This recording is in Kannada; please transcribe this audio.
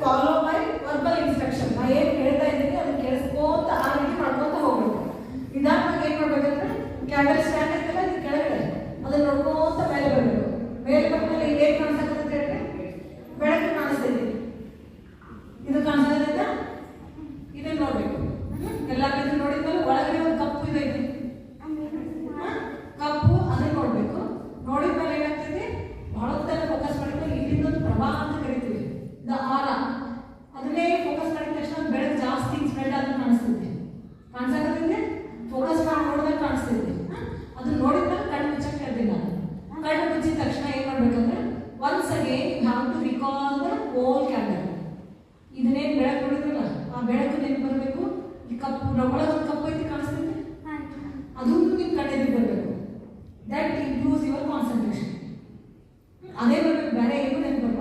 Follow by verbal instruction. ನಾ ಏನು ಹೇಳ್ತಾ ಇದ್ದೀನಿ ಅದನ್ನ ಕೇಳಿಸ್ಕೊಂತ ಆ ರೀತಿ ಮಾಡ್ಕೊಂತ ಹೋಗ್ಬೇಕು. ನಿಧಾನವಾಗಿ ಏನು ಮಾಡ್ಬೇಕಂದ್ರೆ ಕ್ಯಾಂಡಲ್ ಸ್ಟ್ಯಾಂಡ್ ಐತಲ್ಲ ಇದು ಕೆಳಗಡೆ ಅದನ್ನ ನೋಡ್ಕೊಂತ ಮೇಲೆ ಬರಬೇಕು. ಮೇಲೆ ಬಂದ್ಮೇಲೆ ಈಗ ಏನು ಕಾಣಿಸ್ತಕ್ಕಂತ ಹೇಳಿದ್ರೆ ಬೆಳಕು ಕಾಣಿಸ್ತೈತಿ. ಇದು ಕಾಣಿಸ್ತೈತಾ? ಇದನ್ನ ನೋಡ್ಬೇಕು. ಎಲ್ಲ ಕಡೆ ನೋಡಿದ್ಮೇಲೆ ಒಳಗಡೆ ಒಂದು ಕಪ್ಪು ಇದೈತಿ, ಕಪ್ಪು ಅದನ್ನ ನೋಡ್ಬೇಕು. ನೋಡಿದ್ಮೇಲೆ ಏನಾಗ್ತೈತಿ ಬಹಳೊತ್ತಲ್ಲಿ ಫೋಕಸ್ ಮಾಡಿದ್ಮೇಲೆ ಇಲ್ಲಿಂದ ಒಂದು ಪ್ರವಾಹ ಅಂತ ಕರಿತೀವಿ, ದ ಆರ. ಅದನ್ನೇ ಫೋಕಸ್ ಮಾಡಿದ ತಕ್ಷಣ ಬೆಳಕು ಜಾಸ್ತಿ ಸ್ಪ್ರೆಡ್ ಆಗಿ ಕಾಣಿಸ್ತೈತಿ. ಕಾಣಿಸಕತ್ತೈತಿ ಫೋಕಸ್ ಮಾಡಿ ನೋಡಿದಾಗ ಕಾಣಿಸ್ತೈತಿ. ಅದನ್ನ ನೋಡಿದ್ಮೇಲೆ ಕಣ್ಣು ಮುಚ್ಚಕ್ಕೆ ಹೇಳ್ತೀನಿ ನಾನು. ಕಣ್ಣು ಮುಚ್ಚಿದ ತಕ್ಷಣ ಏನ್ ಮಾಡ್ಬೇಕಂದ್ರೆ once again you have to recall the whole candle. ಇದನ್ನೇನು ಬೆಳಕು ನೋಡಿದ್ರಲ್ಲ ಆ ಬೆಳಕು ನೆನಪು ಬರಬೇಕು. ಈ ಕಪ್ಪು ಒಳಗೆ